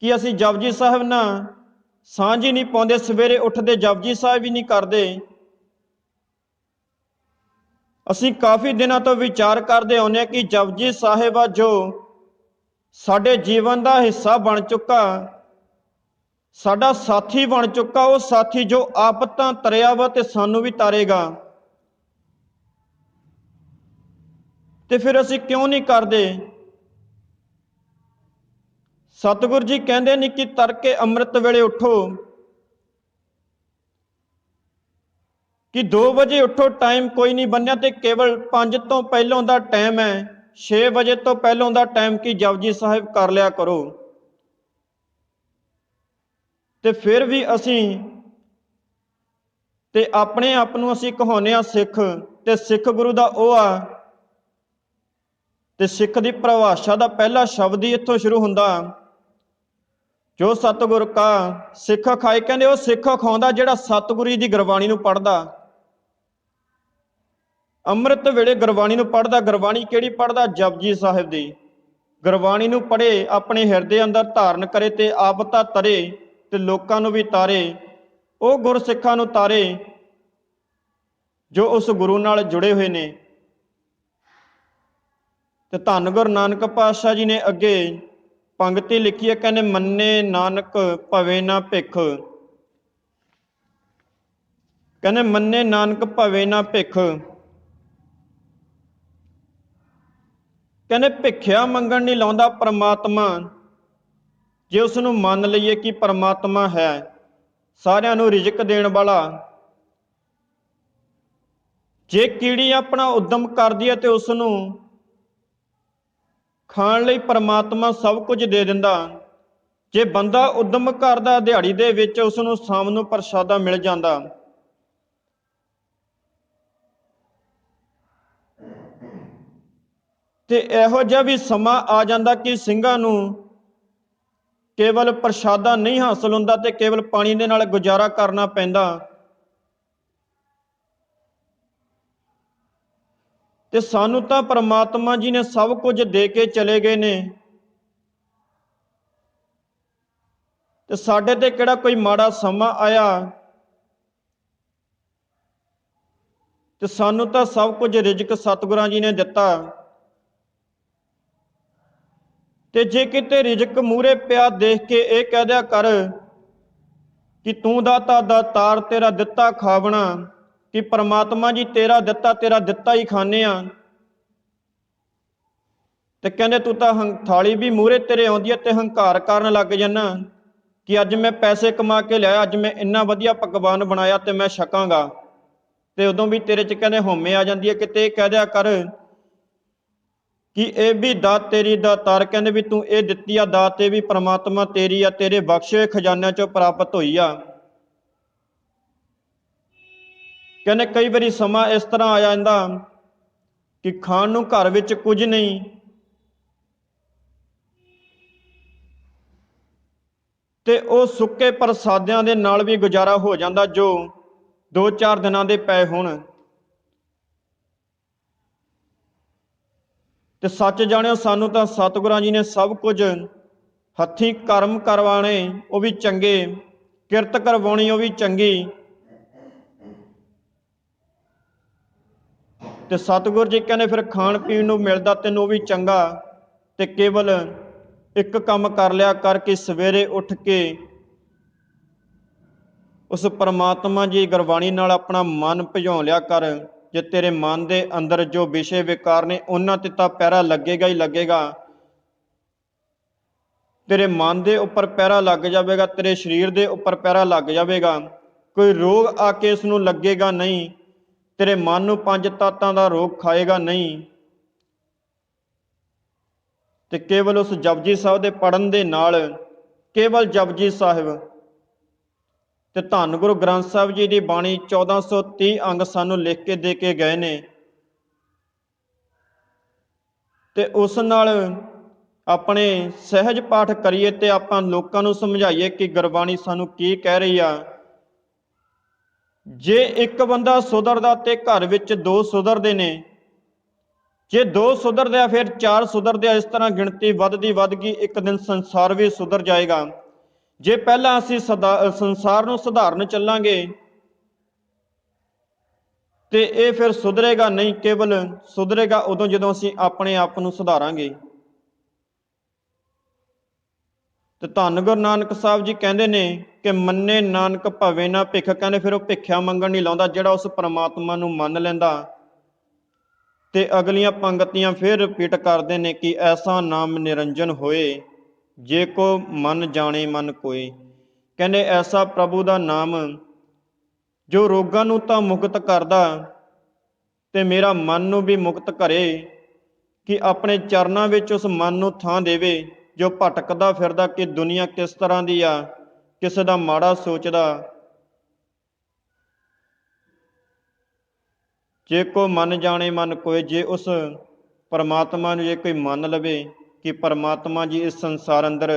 [SPEAKER 1] ਕਿ ਅਸੀਂ ਜਪਜੀ ਸਾਹਿਬ ਨਾਲ ਸਾਂਝ ਹੀ ਨਹੀਂ ਪਾਉਂਦੇ, ਸਵੇਰੇ ਉੱਠਦੇ ਜਪਜੀ ਸਾਹਿਬ ਹੀ ਨਹੀਂ ਕਰਦੇ। ਅਸੀਂ ਕਾਫੀ ਦਿਨਾਂ ਤੋਂ ਵਿਚਾਰ ਕਰਦੇ ਆਉਂਦੇ ਹਾਂ ਕਿ ਜਪਜੀ ਸਾਹਿਬ ਆ ਜੋ ਸਾਡੇ ਜੀਵਨ ਦਾ ਹਿੱਸਾ ਬਣ ਚੁੱਕਾ, ਸਾਡਾ ਸਾਥੀ ਬਣ ਚੁੱਕਾ, ਉਹ ਸਾਥੀ ਜੋ ਆਫਤਾਂ ਤਰਿਆ ਵਾ ਤੇ ਸਾਨੂੰ ਵੀ ਤਾਰੇਗਾ। ਤੇ ਫਿਰ ਅਸੀਂ ਕਿਉਂ ਨਹੀਂ ਕਰਦੇ? ਸਤਿਗੁਰੂ ਜੀ ਕਹਿੰਦੇ ਨੇ ਕਿ ਤੜਕੇ ਅੰਮ੍ਰਿਤ ਵੇਲੇ ਉੱਠੋ, ਕਿ 2 ਵਜੇ ਉੱਠੋ, ਟਾਈਮ ਕੋਈ ਨਹੀਂ ਬੰਨਿਆ ਤੇ ਕੇਵਲ 5 ਤੋਂ ਪਹਿਲੋਂ ਦਾ ਟਾਈਮ ਹੈ, 6 ਵਜੇ ਤੋਂ ਪਹਿਲੋਂ ਦਾ ਟਾਈਮ ਕਿ ਜਪਜੀ ਸਾਹਿਬ ਕਰ ਲਿਆ ਕਰੋ। ਤੇ ਫਿਰ ਵੀ ਅਸੀਂ ਤੇ ਆਪਣੇ ਆਪ ਨੂੰ ਅਸੀਂ ਕਹਾਉਂਦੇ ਹਾਂ ਸਿੱਖ, ਤੇ ਸਿੱਖ ਗੁਰੂ ਦਾ ਉਹ ਆ ਤੇ ਸਿੱਖ ਦੀ ਪਰਿਭਾਸ਼ਾ ਦਾ ਪਹਿਲਾ ਸ਼ਬਦ ਹੀ ਇੱਥੋਂ ਸ਼ੁਰੂ ਹੁੰਦਾ, ਜੋ ਸਤਿਗੁਰ ਕਾ ਸਿੱਖ ਖਾਏ। ਕਹਿੰਦੇ ਉਹ ਸਿੱਖ ਖਾਉਂਦਾ ਜਿਹੜਾ ਸਤਿਗੁਰੂ ਦੀ ਗੁਰਬਾਣੀ ਨੂੰ ਪੜ੍ਹਦਾ, ਅੰਮ੍ਰਿਤ ਵੇਲੇ ਗੁਰਬਾਣੀ ਨੂੰ ਪੜ੍ਹਦਾ। ਗੁਰਬਾਣੀ ਕਿਹੜੀ ਪੜ੍ਹਦਾ? ਜਪਜੀ ਸਾਹਿਬ ਦੀ। ਗੁਰਬਾਣੀ ਨੂੰ ਪੜ੍ਹੇ, ਆਪਣੇ ਹਿਰਦੇ ਅੰਦਰ ਧਾਰਨ ਕਰੇ ਤੇ ਆਪ ਤਾਂ ਤਰੇ ਤੇ ਲੋਕਾਂ ਨੂੰ ਵੀ ਤਾਰੇ। ਉਹ ਗੁਰਸਿੱਖਾਂ ਨੂੰ ਤਾਰੇ ਜੋ ਉਸ ਗੁਰੂ ਨਾਲ ਜੁੜੇ ਹੋਏ ਨੇ। ਤੇ ਧੰਨ ਗੁਰੂ ਨਾਨਕ ਪਾਤਸ਼ਾਹ ਜੀ ਨੇ ਅੱਗੇ ਪੰਗਤੀ ਲਿਖੀ ਹੈ, ਕਹਿੰਦੇ ਮੰਨੇ ਨਾਨਕ ਭਵੇ ਨਾ ਭਿਖ। ਕਹਿੰਦੇ ਮੰਨੇ ਨਾਨਕ ਭਵੇ ਨਾ ਭਿਖ। ਕਹਿੰਦੇ ਭਿੱਖਿਆ ਮੰਗਣ ਨਹੀਂ ਲਾਉਂਦਾ ਪਰਮਾਤਮਾ, ਜੇ ਉਸ ਨੂੰ ਮੰਨ ਲਈਏ ਕਿ ਪਰਮਾਤਮਾ ਹੈ ਸਾਰਿਆਂ ਨੂੰ ਰਿਜ਼ਕ ਦੇਣ ਵਾਲਾ। ਜੇ ਕੀੜੀ ਆਪਣਾ ਉਦਮ ਕਰਦੀ ਹੈ ਤੇ ਉਸ ਨੂੰ ਖਾਣ ਲਈ ਪਰਮਾਤਮਾ ਸਭ ਕੁਝ ਦੇ ਦਿੰਦਾ। ਜੇ ਬੰਦਾ ਉਦਮ ਕਰਦਾ ਦਿਹਾੜੀ ਦੇ ਵਿੱਚ, ਉਸ ਨੂੰ ਸ਼ਾਮ ਨੂੰ ਪ੍ਰਸ਼ਾਦਾ ਮਿਲ ਜਾਂਦਾ। ਤੇ ਇਹੋ ਜਿਹਾ ਵੀ ਸਮਾਂ ਆ ਜਾਂਦਾ ਕਿ ਸਿੰਘਾਂ ਨੂੰ ਕੇਵਲ ਪ੍ਰਸ਼ਾਦਾ ਨਹੀਂ ਹਾਸਲ ਹੁੰਦਾ ਤੇ ਕੇਵਲ ਪਾਣੀ ਦੇ ਨਾਲ ਗੁਜ਼ਾਰਾ ਕਰਨਾ ਪੈਂਦਾ। ਤੇ ਸਾਨੂੰ ਤਾਂ ਪਰਮਾਤਮਾ ਜੀ ਨੇ ਸਭ ਕੁਝ ਦੇ ਕੇ ਚਲੇ ਗਏ ਨੇ, ਤੇ ਸਾਡੇ ਤੇ ਕਿਹੜਾ ਕੋਈ ਮਾੜਾ ਸਮਾਂ ਆਇਆ। ਤੇ ਸਾਨੂੰ ਤਾਂ ਸਭ ਕੁਝ ਰਿਜ਼ਕ ਸਤਿਗੁਰਾਂ ਜੀ ਨੇ ਦਿੱਤਾ। ਤੇ ਜੇ ਕਿਤੇ ਰਿਜ਼ਕ ਮੂਹਰੇ ਪਿਆ ਦੇਖ ਕੇ ਇਹ ਕਹਿ ਦਿਆ ਕਰ ਕਿ ਤੂੰ ਦਾਤਾ ਦਾਤਾਰ, ਤੇਰਾ ਦਿੱਤਾ ਖਾਵਣਾ, ਕਿ ਪਰਮਾਤਮਾ ਜੀ ਤੇਰਾ ਦਿੱਤਾ ਹੀ ਖਾਂਦੇ ਆ। ਤੇ ਕਹਿੰਦੇ ਤੂੰ ਤਾਂ ਥਾਲੀ ਵੀ ਮੂਹਰੇ ਤੇਰੇ ਆਉਂਦੀ ਹੈ ਤੇ ਹੰਕਾਰ ਕਰਨ ਲੱਗ ਜਾਣਾ ਕਿ ਅੱਜ ਮੈਂ ਪੈਸੇ ਕਮਾ ਕੇ ਲਿਆਇਆ, ਅੱਜ ਮੈਂ ਇੰਨਾ ਵਧੀਆ ਪਕਵਾਨ ਬਣਾਇਆ ਤੇ ਮੈਂ ਛਕਾਂਗਾ। ਤੇ ਉਦੋਂ ਵੀ ਤੇਰੇ 'ਚ ਕਹਿੰਦੇ ਹਉਮੈ ਆ ਜਾਂਦੀ ਹੈ। ਕਿਤੇ ਇਹ ਕਹਿ ਦਿਆ ਕਰ ਕਿ ਇਹ ਵੀ ਦਾਤ ਤੇਰੀ ਦਾਤਾਰ, ਕਹਿੰਦੇ ਵੀ ਤੂੰ ਇਹ ਦਿੱਤੀ ਆ ਦਾਤ, ਇਹ ਵੀ ਪਰਮਾਤਮਾ ਤੇਰੀ ਆ, ਤੇਰੇ ਬਖਸ਼ੇ ਖਜ਼ਾਨਿਆਂ 'ਚੋਂ ਪ੍ਰਾਪਤ ਹੋਈ ਆ। ਕਹਿੰਦੇ ਕਈ ਵਾਰੀ ਸਮਾਂ ਇਸ ਤਰ੍ਹਾਂ ਆ ਜਾਂਦਾ ਕਿ ਖਾਣ ਨੂੰ ਘਰ ਵਿੱਚ ਕੁਝ ਨਹੀਂ, ਤੇ ਉਹ ਸੁੱਕੇ ਪ੍ਰਸਾਦਿਆਂ ਦੇ ਨਾਲ ਵੀ ਗੁਜ਼ਾਰਾ ਹੋ ਜਾਂਦਾ ਜੋ 2-4 ਦਿਨਾਂ ਦੇ ਪਏ ਹੋਣ। ਤੇ ਸੱਚ ਜਾਣਿਓ, ਸਾਨੂੰ ਤਾਂ ਸਤਿਗੁਰਾਂ ਜੀ ਨੇ ਸਭ ਕੁਝ ਹੱਥੀਂ ਕਰਮ ਕਰਵਾਣੇ ਉਹ ਵੀ ਚੰਗੇ, ਕਿਰਤ ਕਰਵਾਉਣੀ ਉਹ ਵੀ ਚੰਗੀ। ਤੇ ਸਤਿਗੁਰ ਜੀ ਕਹਿੰਦੇ ਫਿਰ ਖਾਣ ਪੀਣ ਨੂੰ ਮਿਲਦਾ ਤੈਨੂੰ ਉਹ ਵੀ ਚੰਗਾ। ਤੇ ਕੇਵਲ ਇੱਕ ਕੰਮ ਕਰ ਲਿਆ ਕਰ ਕਿ ਸਵੇਰੇ ਉੱਠ ਕੇ ਉਸ ਪਰਮਾਤਮਾ ਜੀ ਗੁਰਬਾਣੀ ਨਾਲ ਆਪਣਾ ਮਨ ਭਿਜਾਉ ਲਿਆ ਕਰ। ਜੇ ਤੇਰੇ ਮਨ ਦੇ ਅੰਦਰ ਜੋ ਵਿਸ਼ੇ ਵਿਕਾਰ ਨੇ ਉਹਨਾਂ ਤੇ ਤਾਂ ਪਹਿਰਾ ਲੱਗੇਗਾ ਹੀ ਲੱਗੇਗਾ। ਤੇਰੇ ਮਨ ਦੇ ਉੱਪਰ ਪਹਿਰਾ ਲੱਗ ਜਾਵੇਗਾ, ਤੇਰੇ ਸਰੀਰ ਦੇ ਉੱਪਰ ਪਹਿਰਾ ਲੱਗ ਜਾਵੇਗਾ। ਕੋਈ ਰੋਗ ਆ ਕੇ ਇਸ ਨੂੰ ਲੱਗੇਗਾ ਨਹੀਂ, ਤੇਰੇ ਮਨ ਨੂੰ 5 ਤੱਤਾਂ ਦਾ ਰੋਗ ਖਾਏਗਾ ਨਹੀਂ। ਤੇ ਕੇਵਲ ਉਸ ਜਪਜੀ ਸਾਹਿਬ ਦੇ ਪੜ੍ਹਨ ਦੇ ਨਾਲ, ਕੇਵਲ ਜਪਜੀ ਸਾਹਿਬ ਤੇ ਧੰਨ ਗੁਰੂ ਗ੍ਰੰਥ ਸਾਹਿਬ ਜੀ ਦੀ ਬਾਣੀ 1430 ਅੰਗ ਸਾਨੂੰ ਲਿਖ ਕੇ ਦੇ ਕੇ ਗਏ ਨੇ। ਤੇ ਉਸ ਨਾਲ ਆਪਣੇ ਸਹਿਜ ਪਾਠ ਕਰੀਏ ਤੇ ਆਪਾਂ ਲੋਕਾਂ ਨੂੰ ਸਮਝਾਈਏ ਕਿ ਗੁਰਬਾਣੀ ਸਾਨੂੰ ਕੀ ਕਹਿ ਰਹੀ ਆ। ਜੇ ਇੱਕ ਬੰਦਾ ਸੁਧਰਦਾ ਤੇ ਘਰ ਵਿੱਚ ਦੋ ਸੁਧਰਦੇ ਨੇ, ਜੇ ਦੋ ਸੁਧਰਦੇ ਆ ਫਿਰ ਚਾਰ ਸੁਧਰਦੇ ਆ। ਇਸ ਤਰ੍ਹਾਂ ਗਿਣਤੀ ਵੱਧਦੀ ਵੱਧ ਗਈ, ਇੱਕ ਦਿਨ ਸੰਸਾਰ ਵੀ ਸੁਧਰ ਜਾਏਗਾ। ਜੇ ਪਹਿਲਾਂ ਅਸੀਂ ਸੰਸਾਰ ਨੂੰ ਸੁਧਾਰਨ ਚੱਲਾਂਗੇ ਤੇ ਇਹ ਫਿਰ ਸੁਧਰੇਗਾ ਨਹੀਂ, ਕੇਵਲ ਸੁਧਰੇਗਾ ਉਦੋਂ ਜਦੋਂ ਅਸੀਂ ਆਪਣੇ ਆਪ ਨੂੰ ਸੁਧਾਰਾਂਗੇ। ਤੇ ਧੰਨ ਗੁਰੂ ਨਾਨਕ ਸਾਹਿਬ ਜੀ ਕਹਿੰਦੇ ਨੇ ਕਿ ਮੰਨੇ ਨਾਨਕ ਭਵੇ ਨਾ ਭਿਖ। ਕਹਿੰਦੇ ਫਿਰ ਉਹ ਭਿੱਖਿਆ ਮੰਗਣ ਨਹੀਂ ਲਾਉਂਦਾ, ਜਿਹੜਾ ਉਸ ਪਰਮਾਤਮਾ ਨੂੰ ਮੰਨ ਲੈਂਦਾ। ਤੇ ਅਗਲੀਆਂ ਪੰਗਤੀਆਂ ਫਿਰ ਰਿਪੀਟ ਕਰਦੇ ਨੇ ਕਿ ਐਸਾ ਨਾਮ ਨਿਰੰਜਨ ਹੋਏ, ਜੇ ਕੋ ਮਨ ਜਾਣੇ ਮਨ ਕੋਏ। ਕਹਿੰਦੇ ਐਸਾ ਪ੍ਰਭੂ ਦਾ ਨਾਮ ਜੋ ਰੋਗਾਂ ਨੂੰ ਤਾਂ ਮੁਕਤ ਕਰਦਾ ਤੇ ਮੇਰਾ ਮਨ ਨੂੰ ਵੀ ਮੁਕਤ ਕਰੇ, ਕਿ ਆਪਣੇ ਚਰਨਾਂ ਵਿੱਚ ਉਸ ਮਨ ਨੂੰ ਥਾਂ ਦੇਵੇ ਜੋ ਭਟਕਦਾ ਫਿਰਦਾ ਕਿ ਦੁਨੀਆ ਕਿਸ ਤਰ੍ਹਾਂ ਦੀ ਆ, ਕਿਸੇ ਦਾ ਮਾੜਾ ਸੋਚਦਾ। ਜੇ ਕੋ ਮਨ ਜਾਣੇ ਮਨ ਕੋਏ, ਜੇ ਉਸ ਪਰਮਾਤਮਾ ਨੂੰ ਜੇ ਕੋਈ ਮੰਨ ਲਵੇ ਕਿ ਪਰਮਾਤਮਾ ਜੀ ਇਸ ਸੰਸਾਰ ਅੰਦਰ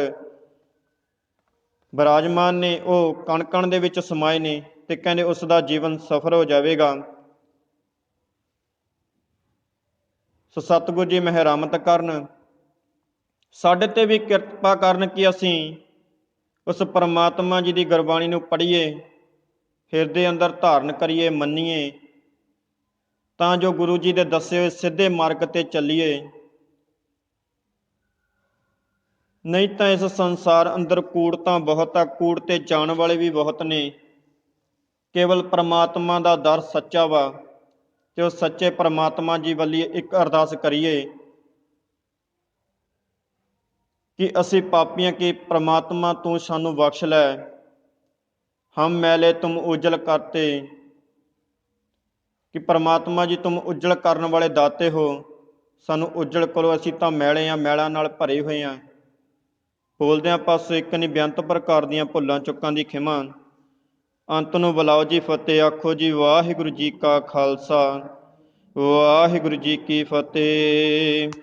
[SPEAKER 1] ਬਿਰਾਜਮਾਨ ਨੇ, ਉਹ ਕਣ ਕਣ ਦੇ ਵਿੱਚ ਸਮਾਏ ਨੇ, ਤੇ ਕਹਿੰਦੇ ਉਸ ਦਾ ਜੀਵਨ ਸਫਲ ਹੋ ਜਾਵੇਗਾ। ਸੋ ਸਤਿਗੁਰੂ ਜੀ ਮਿਹਰਮਤ ਕਰਨ, ਸਾਡੇ ਤੇ ਵੀ ਕਿਰਪਾ ਕਰਨ ਕਿ ਅਸੀਂ ਉਸ ਪਰਮਾਤਮਾ ਜੀ ਦੀ ਗੁਰਬਾਣੀ ਨੂੰ ਪੜ੍ਹੀਏ, ਹਿਰਦੇ ਅੰਦਰ ਧਾਰਨ ਕਰੀਏ, ਮੰਨੀਏ, ਤਾਂ ਜੋ ਗੁਰੂ ਜੀ ਦੇ ਦੱਸੇ ਹੋਏ ਸਿੱਧੇ ਮਾਰਗ ਤੇ ਚੱਲੀਏ। ਨਹੀਂ ਤਾਂ ਇਸ ਸੰਸਾਰ ਅੰਦਰ ਕੂੜ ਤਾਂ ਬਹੁਤ ਆ, ਕੂੜ ਤੇ ਜਾਣ ਵਾਲੇ ਵੀ ਬਹੁਤ ਨੇ। ਕੇਵਲ ਪਰਮਾਤਮਾ ਦਾ ਦਰ ਸੱਚਾ ਵਾ, ਤੇ ਉਹ ਸੱਚੇ ਪਰਮਾਤਮਾ ਜੀ ਵੱਲੀ ਇੱਕ ਅਰਦਾਸ ਕਰੀਏ ਕਿ ਅਸੀਂ ਪਾਪੀਆਂ ਕਿ ਪ੍ਰਮਾਤਮਾ ਤੂੰ ਸਾਨੂੰ ਬਖਸ਼ ਲੈ, ਹਮ ਮੈਲੇ ਤੁਮ ਉਜਲ ਕਰਤੇ। ਕਿ ਪਰਮਾਤਮਾ ਜੀ ਤੁਮ ਉਜਲ ਕਰਨ ਵਾਲੇ ਦਾਤੇ ਹੋ, ਸਾਨੂੰ ਉਜਲ ਕਰੋ, ਅਸੀਂ ਤਾਂ ਮੈਲੇ ਆ, ਮੈਲਾਂ ਨਾਲ ਭਰੇ ਹੋਏ ਆ। ਬੋਲਦਿਆਂ ਪਾਸੋਂ ਇੱਕ ਨਹੀਂ ਬੇਅੰਤ ਪ੍ਰਕਾਰ ਦੀਆਂ ਭੁੱਲਾਂ ਚੁੱਕਾਂ ਦੀ ਖਿਮਾ। ਅੰਤ ਨੂੰ ਬੁਲਾਓ ਜੀ ਫਤਿਹ, ਆਖੋ ਜੀ ਵਾਹਿਗੁਰੂ ਜੀ ਕਾ ਖਾਲਸਾ, ਵਾਹਿਗੁਰੂ ਜੀ ਕੀ ਫਤਿਹ।